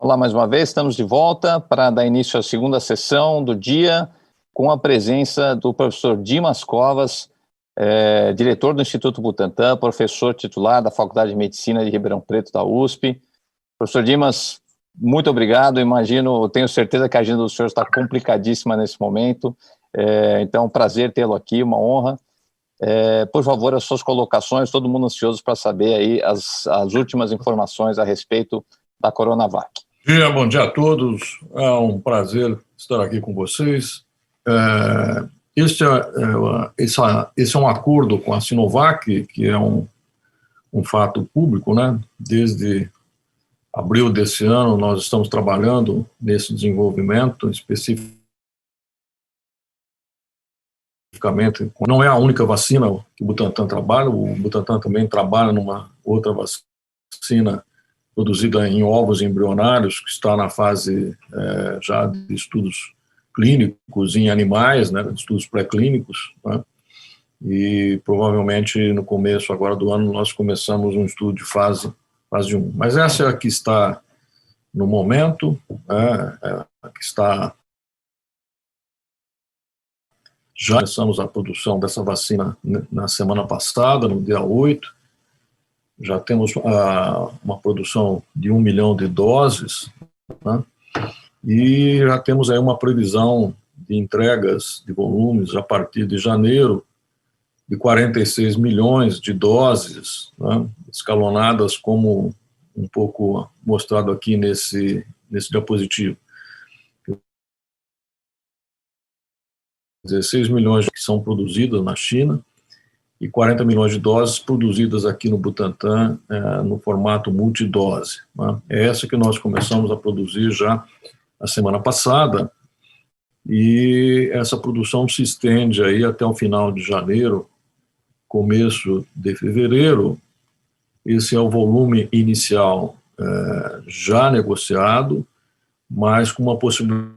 Olá mais uma vez, estamos de volta para dar início à segunda sessão do dia, com a presença do professor Dimas Covas, diretor do Instituto Butantan, professor titular da Faculdade de Medicina de Ribeirão Preto, da USP. Professor Dimas, muito obrigado. Tenho certeza que a agenda do senhor está complicadíssima nesse momento, então é um prazer tê-lo aqui, uma honra. Por favor, as suas colocações, todo mundo ansioso para saber aí as últimas informações a respeito da Coronavac. Bom dia a todos, é um prazer estar aqui com vocês. Esse é um acordo com a Sinovac, que é um fato público, né? Desde abril desse ano nós estamos trabalhando nesse desenvolvimento especificamente. Não é a única vacina que o Butantan trabalha, o Butantan também trabalha numa outra vacina produzida em ovos embrionários, que está na fase já de estudos clínicos em animais, né, estudos pré-clínicos, né, e provavelmente no começo agora do ano nós começamos um estudo de fase 1. Mas essa é a que está no momento, a que está... Já começamos a produção dessa vacina na semana passada, no dia 8. Já temos uma produção de 1 milhão de doses, né? E já temos aí uma previsão de entregas de volumes a partir de janeiro de 46 milhões de doses, né? Escalonadas como um pouco mostrado aqui nesse diapositivo. 16 milhões que são produzidas na China e 40 milhões de doses produzidas aqui no Butantan no formato multidose, né? É essa que nós começamos a produzir já a semana passada, e essa produção se estende aí até o final de janeiro, começo de fevereiro. Esse é o volume inicial já negociado, mas com uma possibilidade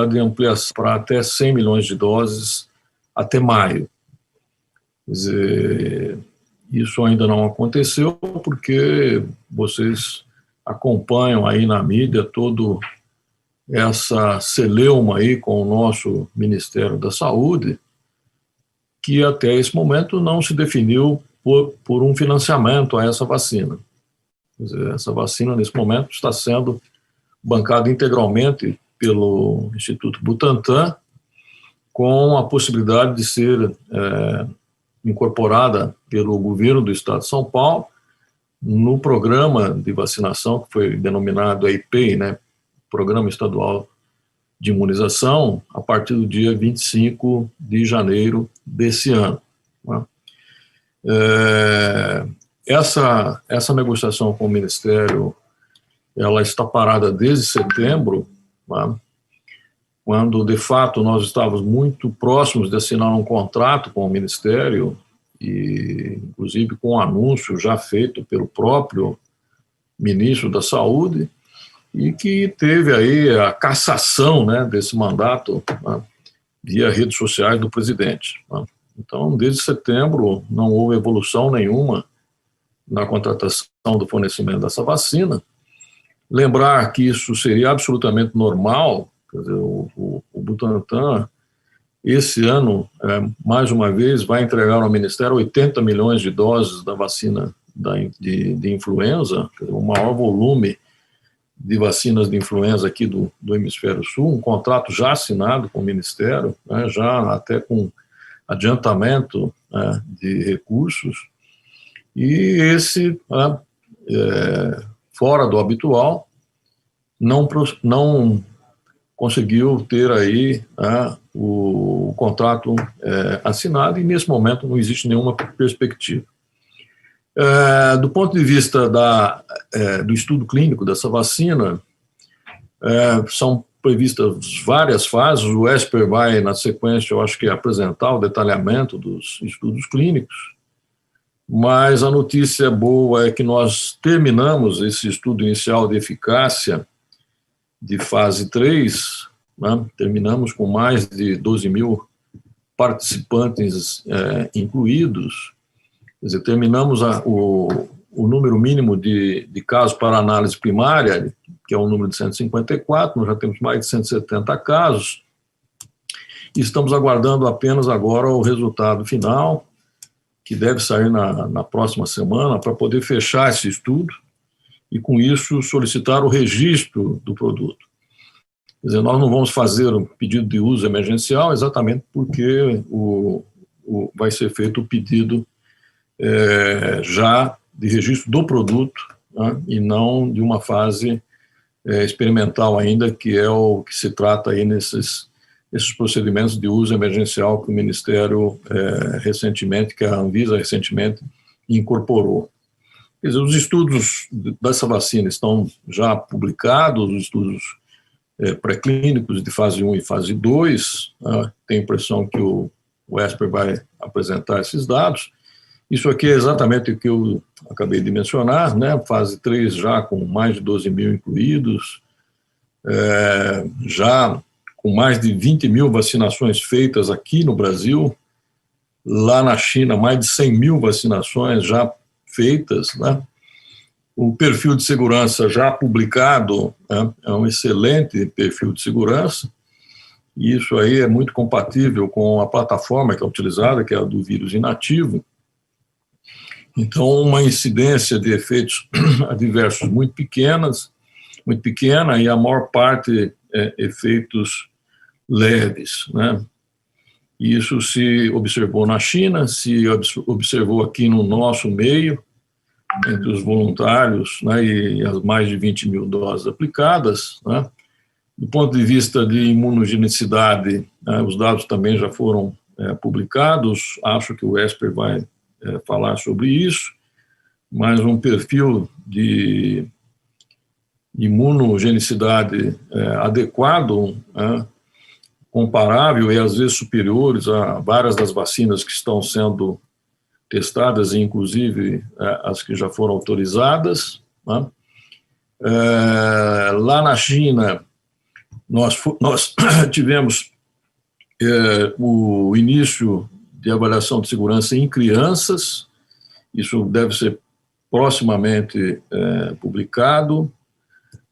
de ampliação para até 100 milhões de doses até maio. Quer dizer, isso ainda não aconteceu porque vocês acompanham aí na mídia todo essa celeuma aí com o nosso Ministério da Saúde, que até esse momento não se definiu por um financiamento a essa vacina. Quer dizer, essa vacina nesse momento está sendo bancada integralmente pelo Instituto Butantan, com a possibilidade de ser incorporada pelo governo do Estado de São Paulo no programa de vacinação que foi denominado IPEI, né, Programa Estadual de Imunização, a partir do dia 25 de janeiro desse ano, né. Essa negociação com o Ministério, ela está parada desde setembro, né, quando, de fato, nós estávamos muito próximos de assinar um contrato com o Ministério, e, inclusive, com um anúncio já feito pelo próprio Ministro da Saúde, e que teve aí a cassação, né, desse mandato, né, via redes sociais do presidente, né. Então, desde setembro, não houve evolução nenhuma na contratação do fornecimento dessa vacina. Lembrar que isso seria absolutamente normal. Quer dizer, o Butantan, esse ano, mais uma vez, vai entregar ao Ministério 80 milhões de doses da vacina de influenza, quer dizer, o maior volume de vacinas de influenza aqui do Hemisfério Sul, um contrato já assinado com o Ministério, né, já até com adiantamento, né, de recursos, e esse, fora do habitual, não conseguiu ter aí o contrato assinado, e nesse momento não existe nenhuma perspectiva. Do ponto de vista do estudo clínico dessa vacina, são previstas várias fases. O ESPER vai, na sequência, eu acho que apresentar o detalhamento dos estudos clínicos, mas a notícia boa é que nós terminamos esse estudo inicial de eficácia de fase 3, né? Terminamos com mais de 12 mil participantes incluídos. Quer dizer, terminamos o número mínimo de casos para análise primária, que é o número de 154, nós já temos mais de 170 casos, e estamos aguardando apenas agora o resultado final, que deve sair na próxima semana, para poder fechar esse estudo e, com isso, solicitar o registro do produto. Quer dizer, nós não vamos fazer um pedido de uso emergencial exatamente porque vai ser feito o pedido já de registro do produto, né, e não de uma fase experimental ainda, que é o que se trata aí nesses procedimentos de uso emergencial que o Ministério recentemente, que a Anvisa recentemente incorporou. Quer dizer, os estudos dessa vacina estão já publicados, os estudos pré-clínicos de fase 1 e fase 2, né? Tenho a impressão que o Esper vai apresentar esses dados. Isso aqui é exatamente o que eu acabei de mencionar, né? Fase 3 já com mais de 12 mil incluídos, já com mais de 20 mil vacinações feitas aqui no Brasil, lá na China mais de 100 mil vacinações já feitas, né? O perfil de segurança já publicado, né, é um excelente perfil de segurança, e isso aí é muito compatível com a plataforma que é utilizada, que é a do vírus inativo. Então, uma incidência de efeitos adversos muito pequena, e a maior parte efeitos leves, né? Isso se observou na China, se observou aqui no nosso meio, entre os voluntários, né, e as mais de 20 mil doses aplicadas, né. Do ponto de vista de imunogenicidade, né, os dados também já foram publicados, acho que o Esper vai falar sobre isso, mas um perfil de imunogenicidade adequado, né, comparável e às vezes superiores a várias das vacinas que estão sendo testadas, inclusive as que já foram autorizadas, né? Lá na China, nós tivemos o início de avaliação de segurança em crianças, isso deve ser proximamente publicado,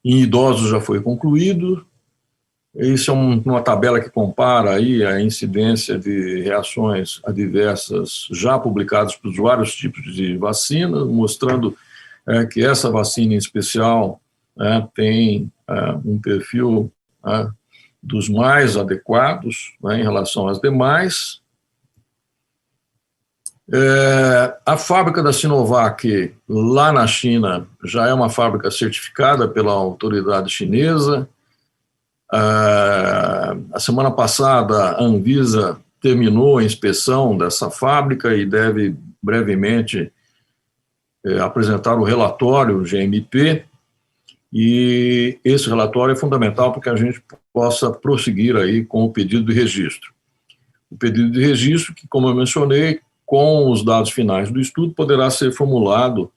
em idosos já foi concluído. Isso é uma tabela que compara aí a incidência de reações adversas já publicadas para os vários tipos de vacinas, mostrando que essa vacina em especial tem um perfil dos mais adequados, né, em relação às demais. A fábrica da Sinovac, lá na China, já é uma fábrica certificada pela autoridade chinesa. A semana passada, a Anvisa terminou a inspeção dessa fábrica e deve brevemente apresentar o relatório GMP, e esse relatório é fundamental para que a gente possa prosseguir aí com o pedido de registro. O pedido de registro, que, como eu mencionei, com os dados finais do estudo, poderá ser formulado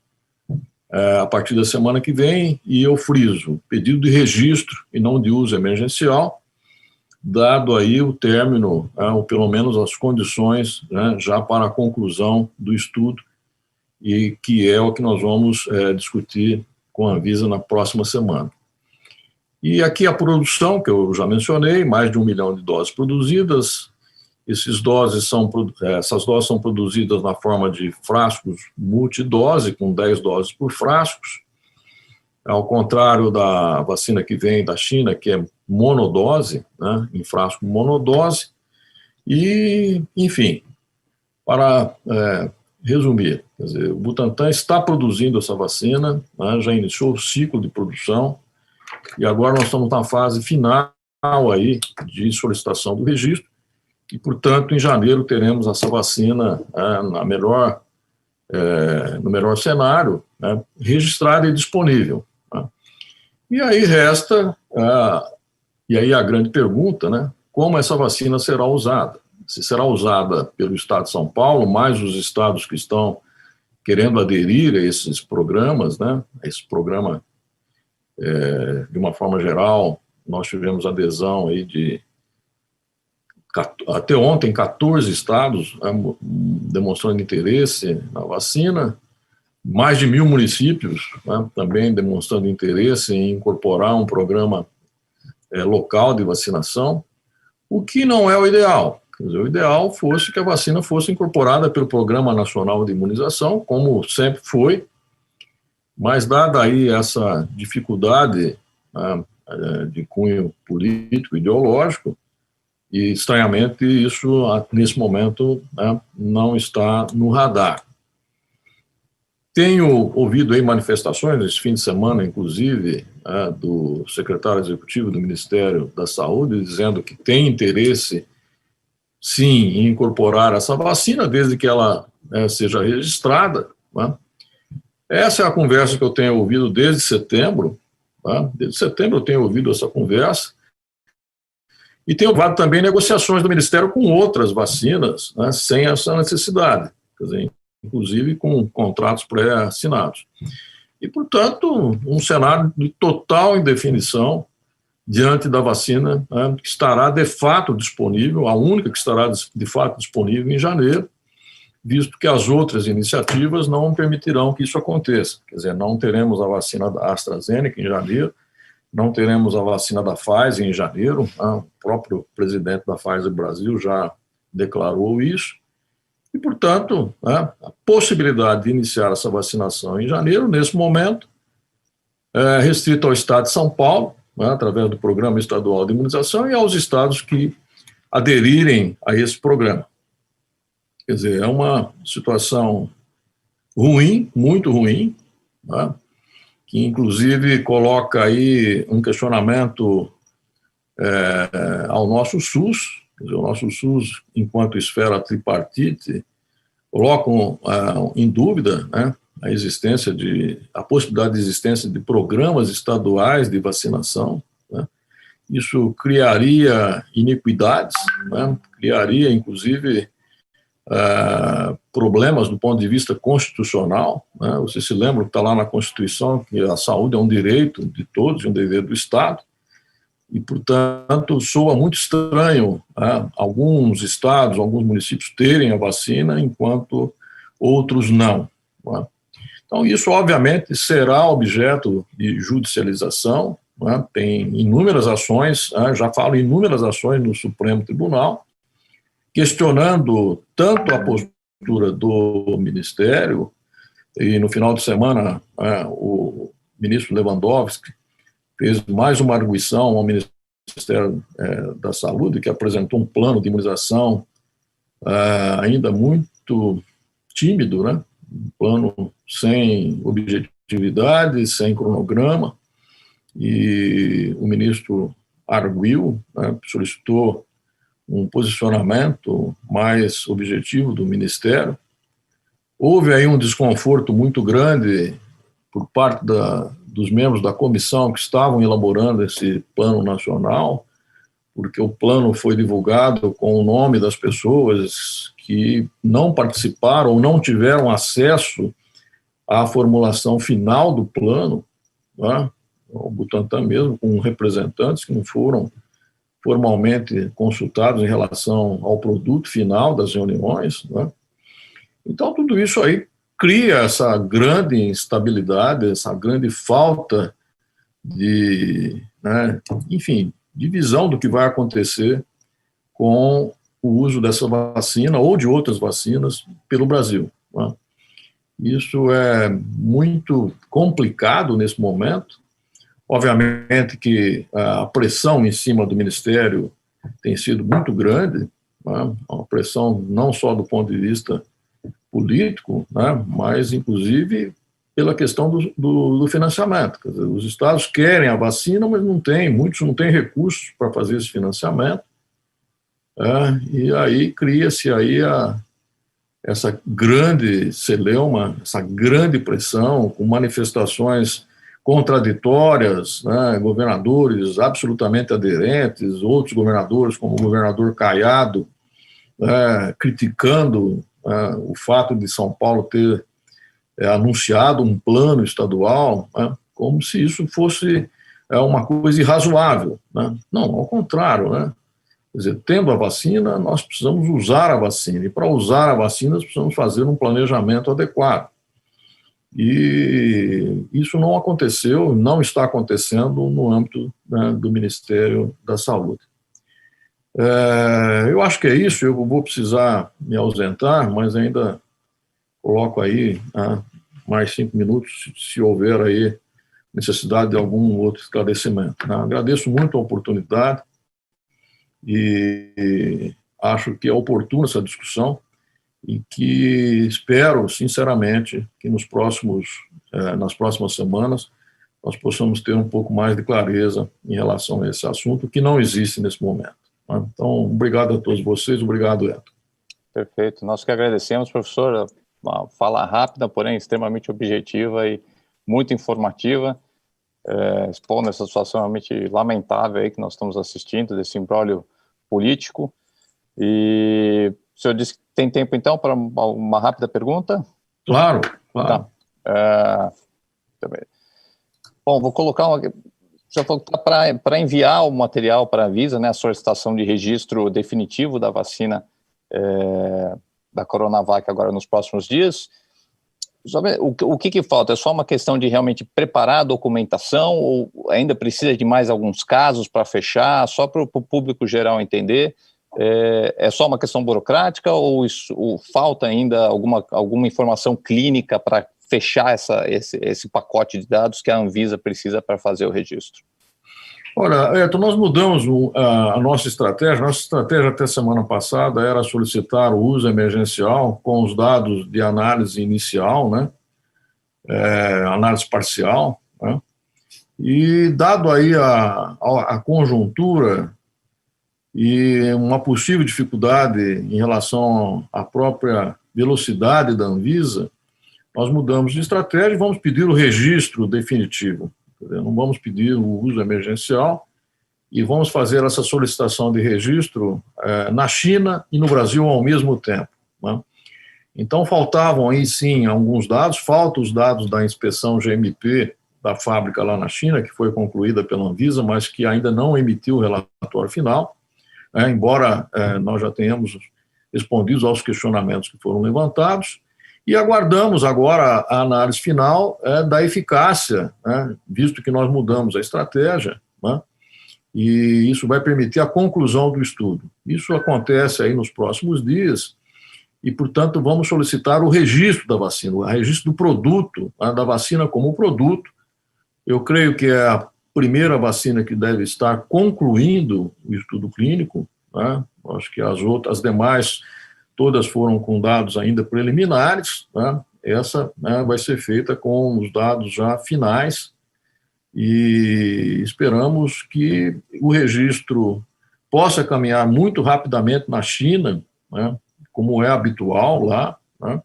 a partir da semana que vem, e eu friso, pedido de registro e não de uso emergencial, dado aí o término, ou pelo menos as condições, né, já para a conclusão do estudo, e que é o que nós vamos discutir com a Anvisa na próxima semana. E aqui a produção, que eu já mencionei, mais de 1 milhão de doses produzidas. Essas doses são produzidas na forma de frascos multidose, com 10 doses por frascos, ao contrário da vacina que vem da China, que é monodose, né, em frasco monodose. E, enfim, para resumir, quer dizer, o Butantan está produzindo essa vacina, né, já iniciou o ciclo de produção, e agora nós estamos na fase final aí de solicitação do registro, e, portanto, em janeiro teremos essa vacina no melhor cenário, né, registrada e disponível. Né. E aí resta, e aí a grande pergunta, né, como essa vacina será usada? Se será usada pelo Estado de São Paulo, mais os estados que estão querendo aderir a esses programas, né, esse programa, de uma forma geral, nós tivemos adesão aí de até ontem, 14 estados demonstrando interesse na vacina, mais de 1.000 municípios, né, também demonstrando interesse em incorporar um programa local de vacinação, o que não é o ideal. Quer dizer, o ideal fosse que a vacina fosse incorporada pelo Programa Nacional de Imunização, como sempre foi, mas dada aí essa dificuldade, né, de cunho político, ideológico, e estranhamente isso, nesse momento, né, não está no radar. Tenho ouvido aí manifestações, esse fim de semana, inclusive, do secretário executivo do Ministério da Saúde, dizendo que tem interesse, sim, em incorporar essa vacina, desde que ela seja registrada. Né? Essa é a conversa que eu tenho ouvido desde setembro. Tá? Desde setembro eu tenho ouvido essa conversa. E tenho ouvido também negociações do Ministério com outras vacinas, né, sem essa necessidade. Quer dizer, inclusive com contratos pré-assinados. E, portanto, um cenário de total indefinição diante da vacina, né, que estará de fato disponível, a única que estará de fato disponível em janeiro, visto que as outras iniciativas não permitirão que isso aconteça. Quer dizer, não teremos a vacina da AstraZeneca em janeiro, não teremos a vacina da Pfizer em janeiro, né, o próprio presidente da Pfizer Brasil já declarou isso. E, portanto, né, a possibilidade de iniciar essa vacinação em janeiro, nesse momento, é restrita ao estado de São Paulo, né, através do Programa Estadual de Imunização, e aos estados que aderirem a esse programa. Quer dizer, é uma situação ruim, muito ruim, né, que inclusive coloca aí um questionamento ao nosso SUS. Quer dizer, o nosso SUS, enquanto esfera tripartite, colocam em dúvida, né, a possibilidade de existência de programas estaduais de vacinação. Né? Isso criaria iniquidades, né? Criaria, inclusive, problemas do ponto de vista constitucional. Né? Você se lembra que está lá na Constituição que a saúde é um direito de todos e um dever do Estado. E, portanto, soa muito estranho, né, alguns estados, alguns municípios terem a vacina, enquanto outros não. Né? Então, isso, obviamente, será objeto de judicialização. Né? Tem inúmeras ações, já falo inúmeras ações no Supremo Tribunal, questionando tanto a postura do Ministério, e no final de semana o ministro Lewandowski fez mais uma arguição ao Ministério da Saúde, que apresentou um plano de imunização ainda muito tímido, né? Um plano sem objetividade, sem cronograma, e o ministro arguiu, né, solicitou um posicionamento mais objetivo do Ministério. Houve aí um desconforto muito grande por parte dos membros da comissão que estavam elaborando esse plano nacional, porque o plano foi divulgado com o nome das pessoas que não participaram ou não tiveram acesso à formulação final do plano, né? O Butantan mesmo, com representantes que não foram formalmente consultados em relação ao produto final das reuniões. Né? Então, tudo isso aí cria essa grande instabilidade, essa grande falta de, né, enfim, de visão do que vai acontecer com o uso dessa vacina ou de outras vacinas pelo Brasil. Né? Isso é muito complicado nesse momento. Obviamente que a pressão em cima do Ministério tem sido muito grande, né? Uma pressão não só do ponto de vista político, né? Mas, inclusive, pela questão do financiamento. Quer dizer, os estados querem a vacina, mas não tem, muitos não têm recursos para fazer esse financiamento, e aí cria-se aí essa grande celeuma, essa grande pressão, com manifestações contraditórias, né, governadores absolutamente aderentes, outros governadores, como o governador Caiado, criticando o fato de São Paulo ter anunciado um plano estadual, né, como se isso fosse uma coisa irrazoável. Né? Não, ao contrário. Né? Quer dizer, tendo a vacina, nós precisamos usar a vacina, e para usar a vacina, nós precisamos fazer um planejamento adequado. E isso não aconteceu, não está acontecendo no âmbito, né, do Ministério da Saúde. Eu acho que é isso, eu vou precisar me ausentar, mas ainda coloco aí, né, mais 5 minutos, se houver aí necessidade de algum outro esclarecimento, né? Agradeço muito a oportunidade e acho que é oportuna essa discussão e que espero, sinceramente, que nas próximas semanas nós possamos ter um pouco mais de clareza em relação a esse assunto, que não existe nesse momento. Então, obrigado a todos vocês, obrigado, Eto. Perfeito, nós que agradecemos, professor, uma fala rápida, porém extremamente objetiva e muito informativa, expondo essa situação realmente lamentável aí que nós estamos assistindo, desse imbróglio político. E o senhor disse que tem tempo, então, para uma rápida pergunta? Claro, claro. Tá. Bom, vou colocar uma... Já falou que para enviar o material para a Anvisa, né, a solicitação de registro definitivo da vacina da Coronavac agora nos próximos dias. O que falta? É só uma questão de realmente preparar a documentação ou ainda precisa de mais alguns casos para fechar, só para o público geral entender? É só uma questão burocrática ou falta ainda alguma informação clínica para fechar esse pacote de dados que a Anvisa precisa para fazer o registro? Olha, Eto, nós mudamos a nossa estratégia. Nossa estratégia até semana passada era solicitar o uso emergencial com os dados de análise inicial, né? Análise parcial, né? E dado aí a conjuntura e uma possível dificuldade em relação à própria velocidade da Anvisa, nós mudamos de estratégia e vamos pedir o registro definitivo. Não vamos pedir o uso emergencial e vamos fazer essa solicitação de registro na China e no Brasil ao mesmo tempo, né? Então, faltavam aí, sim, alguns dados. Faltam os dados da inspeção GMP da fábrica lá na China, que foi concluída pela Anvisa, mas que ainda não emitiu o relatório final, embora nós já tenhamos respondido aos questionamentos que foram levantados. E aguardamos agora a análise final da eficácia, né, visto que nós mudamos a estratégia, né, e isso vai permitir a conclusão do estudo. Isso acontece aí nos próximos dias e, portanto, vamos solicitar o registro da vacina, o registro do produto, né, da vacina como produto. Eu creio que é a primeira vacina que deve estar concluindo o estudo clínico, né. Acho que as demais todas foram com dados ainda preliminares, né? Essa, né, vai ser feita com os dados já finais e esperamos que o registro possa caminhar muito rapidamente na China, né, como é habitual lá, né?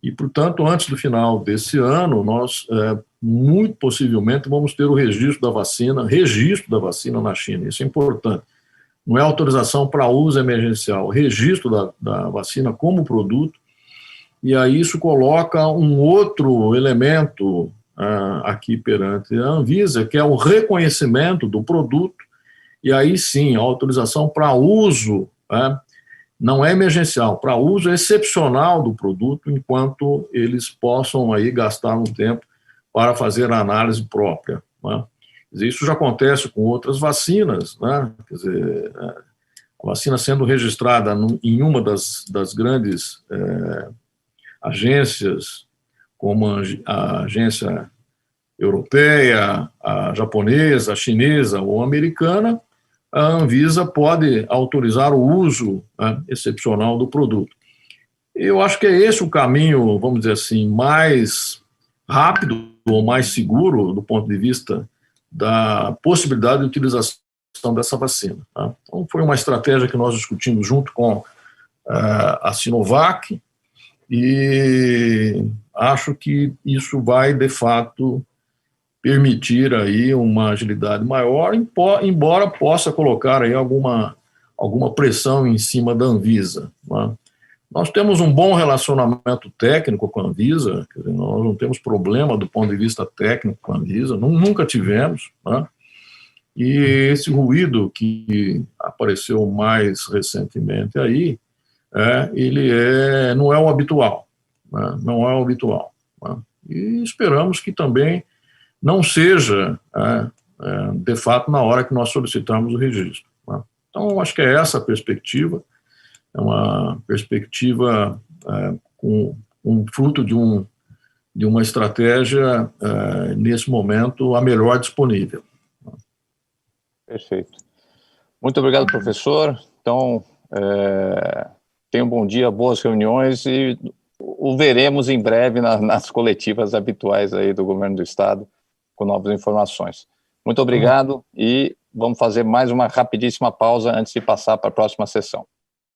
E, portanto, antes do final desse ano, nós, muito possivelmente, vamos ter o registro da vacina na China. Isso é importante. Não é autorização para uso emergencial, registro da vacina como produto, e aí isso coloca um outro elemento aqui perante a Anvisa, que é o reconhecimento do produto, e aí sim, a autorização para uso, não é emergencial, para uso excepcional do produto, enquanto eles possam aí gastar um tempo para fazer a análise própria, né? Isso já acontece com outras vacinas, né? Quer dizer, a vacina sendo registrada em uma das grandes agências, como a agência europeia, a japonesa, a chinesa ou a americana, a Anvisa pode autorizar o uso, né, excepcional do produto. Eu acho que é esse o caminho, vamos dizer assim, mais rápido ou mais seguro do ponto de vista da possibilidade de utilização dessa vacina, tá? Então, foi uma estratégia que nós discutimos junto com a Sinovac e acho que isso vai, de fato, permitir aí uma agilidade maior, embora possa colocar aí alguma pressão em cima da Anvisa, tá? Nós temos um bom relacionamento técnico com a Anvisa, quer dizer, nós não temos problema do ponto de vista técnico com a Anvisa, nunca tivemos, né? E esse ruído que apareceu mais recentemente aí, ele não é o habitual, né? Não é o habitual, né? E esperamos que também não seja, de fato, na hora que nós solicitamos o registro. Né? Então, acho que é essa a perspectiva, é uma perspectiva com fruto de uma estratégia, nesse momento, a melhor disponível. Perfeito. Muito obrigado, professor. Então, tenha um bom dia, boas reuniões e o veremos em breve nas coletivas habituais aí do governo do estado com novas informações. Muito obrigado e vamos fazer mais uma rapidíssima pausa antes de passar para a próxima sessão.